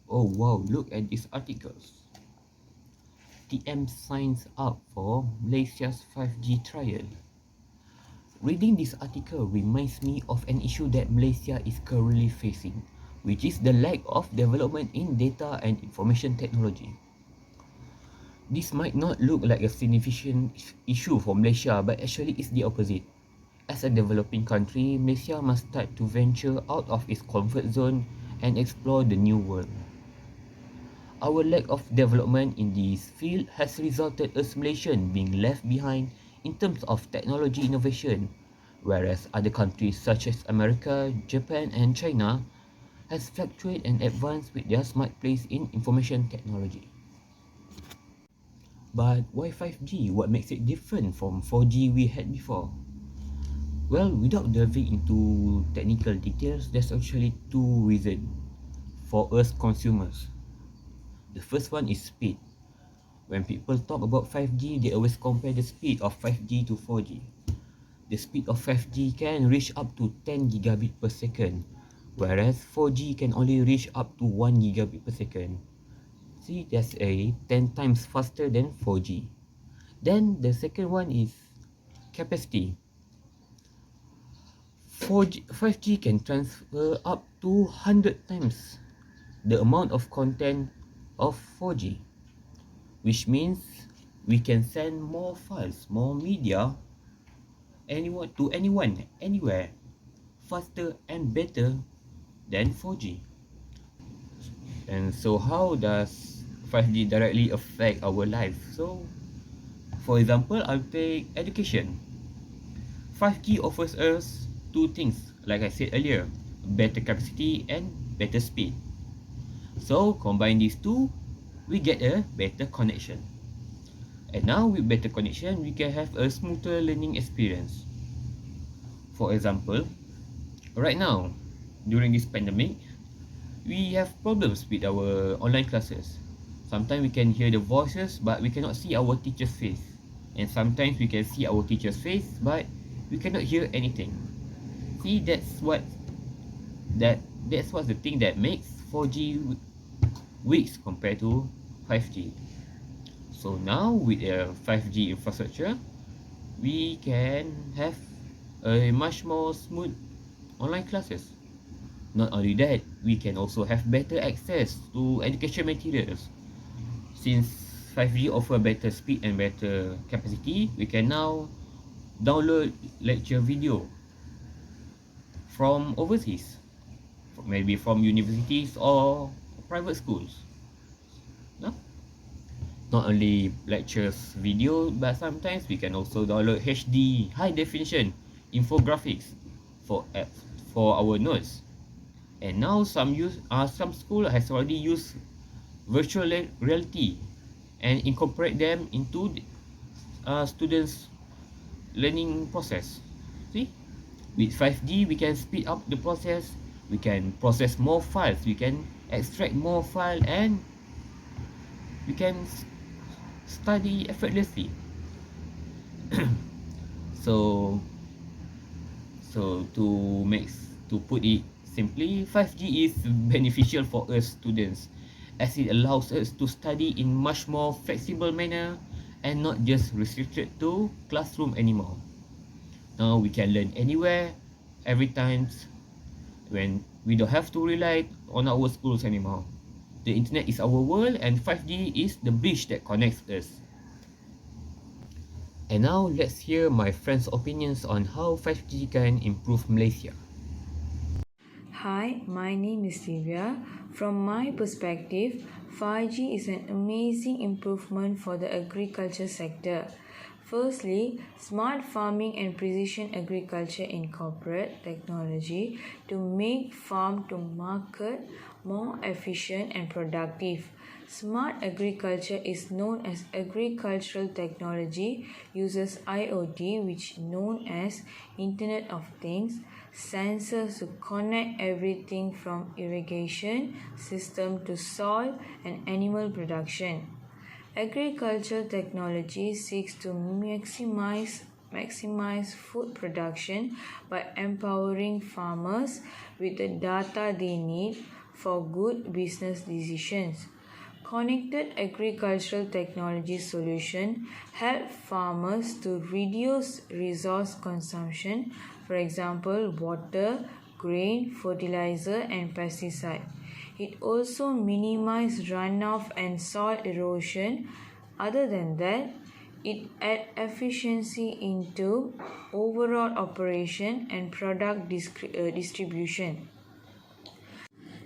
Oh wow, look at these articles. TM signs up for Malaysia's 5G trial. Reading this article reminds me of an issue that Malaysia is currently facing, which is the lack of development in data and information technology. This might not look like a significant issue for Malaysia, but actually it's the opposite. As a developing country, Malaysia must start to venture out of its comfort zone and explore the new world. Our lack of development in this field has resulted us Malaysians being left behind in terms of technology innovation, whereas other countries such as America, Japan and China has fluctuated and advanced with their smart place in information technology. But why 5G? What makes it different from 4G we had before? Well, without delving into technical details, there's actually two reasons for us consumers. The first one is speed. When people talk about 5G, they always compare the speed of 5G to 4G. The speed of 5G can reach up to 10 gigabit per second, whereas 4G can only reach up to 1 gigabit per second. See, that's a 10 times faster than 4G. Then the second one is capacity. 5G can transfer up to 100 times the amount of content of 4G, which means we can send more files, more media anyone, anywhere, faster and better than 4G. And so how does 5G directly affect our life? So, for example, I'll take education. 5G offers us two things, like I said earlier, better capacity and better speed. So, combine these two, we get a better connection. And now with better connection, we can have a smoother learning experience. For example, right now, during this pandemic, we have problems with our online classes. Sometimes we can hear the voices, but we cannot see our teacher's face. And sometimes we can see our teacher's face, but we cannot hear anything. See, that's what's the thing that makes 4G weak compared to 5G. So now with a 5G infrastructure, we can have a much more smooth online classes. Not only that, we can also have better access to education materials. Since 5G offer better speed and better capacity, we can now download lecture video from overseas, maybe from universities or private schools. No? Not only lectures video, but sometimes we can also download HD high definition infographics for for our notes. And now some school has already used virtual reality and incorporate them into students learning process. See, with 5G we can speed up the process, we can process more files, we can extract more file, and we can study effortlessly. so so to put it simply, 5G is beneficial for us students as it allows us to study in much more flexible manner and not just restricted to classroom anymore. Now we can learn anywhere, every time, when we don't have to rely on our schools anymore. The internet is our world and 5G is the bridge that connects us. And now let's hear my friends' opinions on how 5G can improve Malaysia. Hi, my name is Divyaa. From my perspective, 5G is an amazing improvement for the agriculture sector. Firstly, smart farming and precision agriculture incorporate technology to make farm to market more efficient and productive. Smart agriculture is known as agricultural technology uses IoT, which known as Internet of Things, sensors to connect everything from irrigation system to soil and animal production. Agricultural technology seeks to maximize food production by empowering farmers with the data they need for good business decisions. Connected agricultural technology solutions help farmers to reduce resource consumption, for example, water, grain, fertilizer, and pesticide. It also minimizes runoff and soil erosion. Other than that, it adds efficiency into overall operation and product distribution.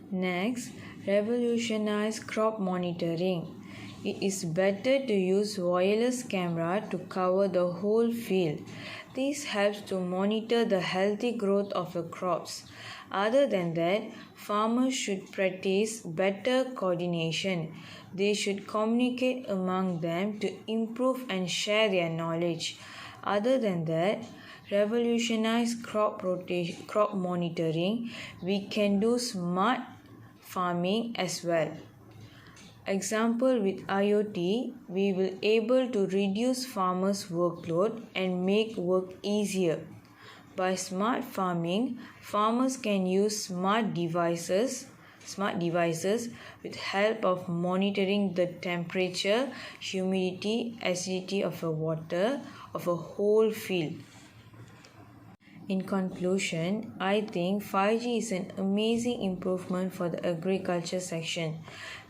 Next, revolutionize crop monitoring. It is better to use wireless camera to cover the whole field. This helps to monitor the healthy growth of the crops. Other than that, farmers should practice better coordination. They should communicate among them to improve and share their knowledge. Other than that, revolutionize crop monitoring. We can do smart farming as well. Example, with IoT, we will able to reduce farmers' workload and make work easier. By smart farming, farmers can use smart devices with help of monitoring the temperature, humidity, acidity of the water of a whole field. In conclusion, I think 5G is an amazing improvement for the agriculture section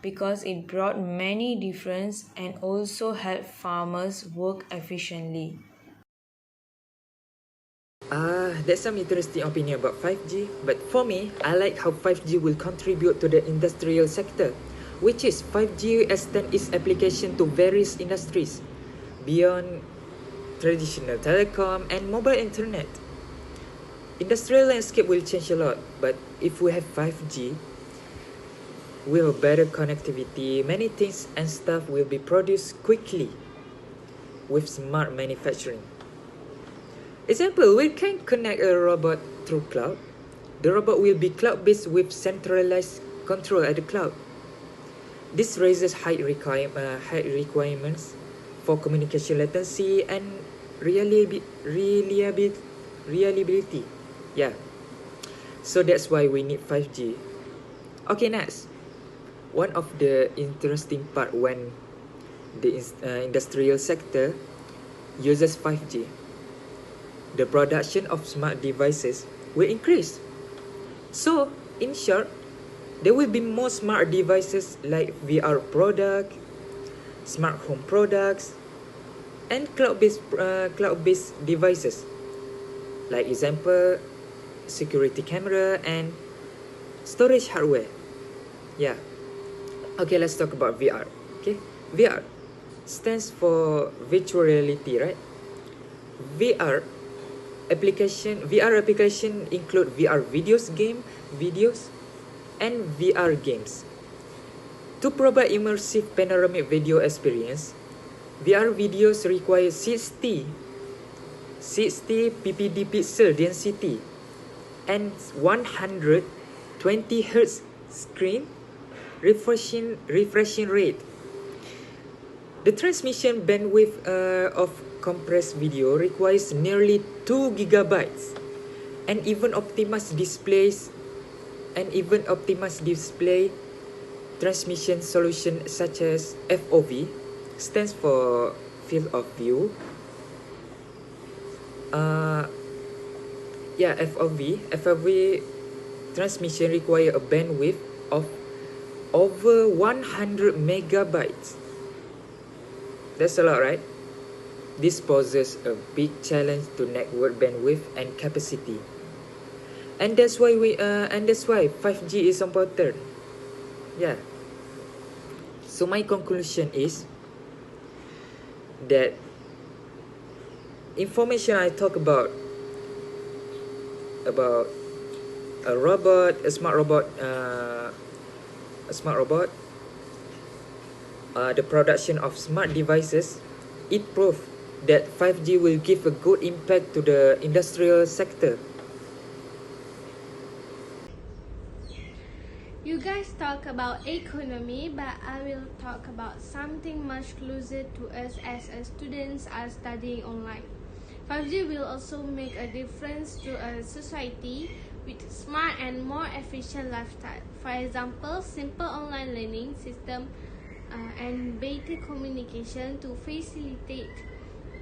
because it brought many difference and also helped farmers work efficiently. That's some interesting opinion about 5G, but for me, I like how 5G will contribute to the industrial sector, which is 5G extend its application to various industries beyond traditional telecom and mobile internet. Industrial landscape will change a lot, but if we have 5G, we have better connectivity, many things and stuff will be produced quickly with smart manufacturing. Example, we can connect a robot through cloud. The robot will be cloud-based with centralized control at the cloud. This raises high requirements for communication latency and reliability. Yeah. So that's why we need 5G. Okay, next. One of the interesting part when the industrial sector uses 5G, the production of smart devices will increase. So, in short, there will be more smart devices like VR product, smart home products, and cloud-based devices. Like example, security camera and storage hardware. Yeah. Okay, let's talk about VR. Okay, VR stands for virtual reality, right? VR application include VR videos, and VR games. To provide immersive panoramic video experience, VR videos require 60 ppd pixel density and 120 Hz screen refreshing rate. The transmission bandwidth of compressed video requires nearly 2 gigabytes, and even optimized display transmission solution such as FOV, stands for field of view. FOV transmission require a bandwidth of over 100 megabytes. That's a lot, right? This poses a big challenge to network bandwidth and capacity, and that's why 5G is important. Yeah. So my conclusion is that information I talk about a smart robot, the production of smart devices, it proves that 5G will give a good impact to the industrial sector. You guys talk about economy, but I will talk about something much closer to us as students are studying online. 5G will also make a difference to a society with smart and more efficient lifestyle. For example, simple online learning system and better communication to facilitate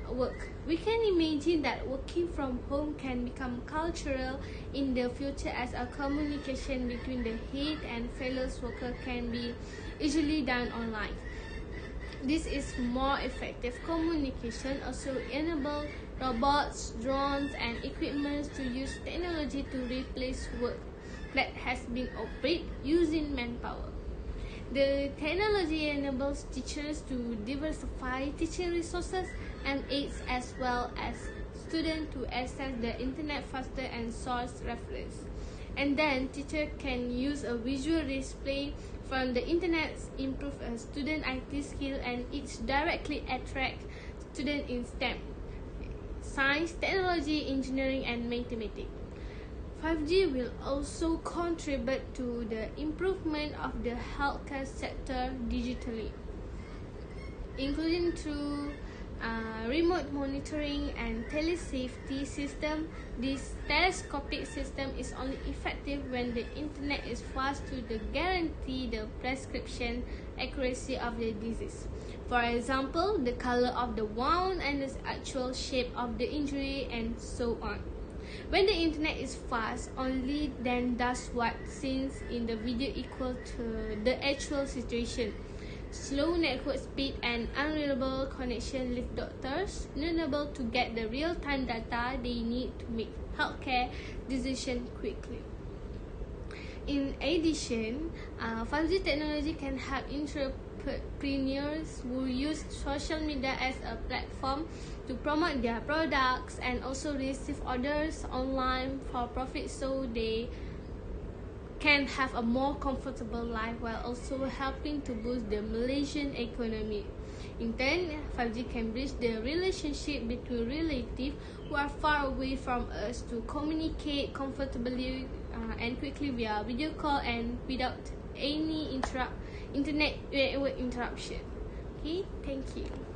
work. We can imagine that working from home can become cultural in the future as a communication between the head and fellow worker can be easily done online. This is more effective communication also enable robots, drones and equipment to use technology to replace work that has been operated using manpower. The technology enables teachers to diversify teaching resources and aids as well as students to access the internet faster and source reference. And then teacher can use a visual display from the internet, improve a student IT skill and it directly attract students in STEM, science, technology, engineering and mathematics. 5G will also contribute to the improvement of the healthcare sector digitally, including through remote monitoring and telesafety system. This telescopic system is only effective when the internet is fast to guarantee the prescription accuracy of the disease. For example, the color of the wound and the actual shape of the injury and so on. When the internet is fast, only then does what seen in the video equal to the actual situation. Slow network speed and unreliable connection leave doctors unable to get the real-time data they need to make healthcare decisions quickly. In addition, 5G technology can help entrepreneurs who use social media as a platform to promote their products and also receive orders online for profit so they can have a more comfortable life while also helping to boost the Malaysian economy. In turn, 5G can bridge the relationship between relatives who are far away from us to communicate comfortably and quickly via video call and without any internet network interruption. Okay, thank you.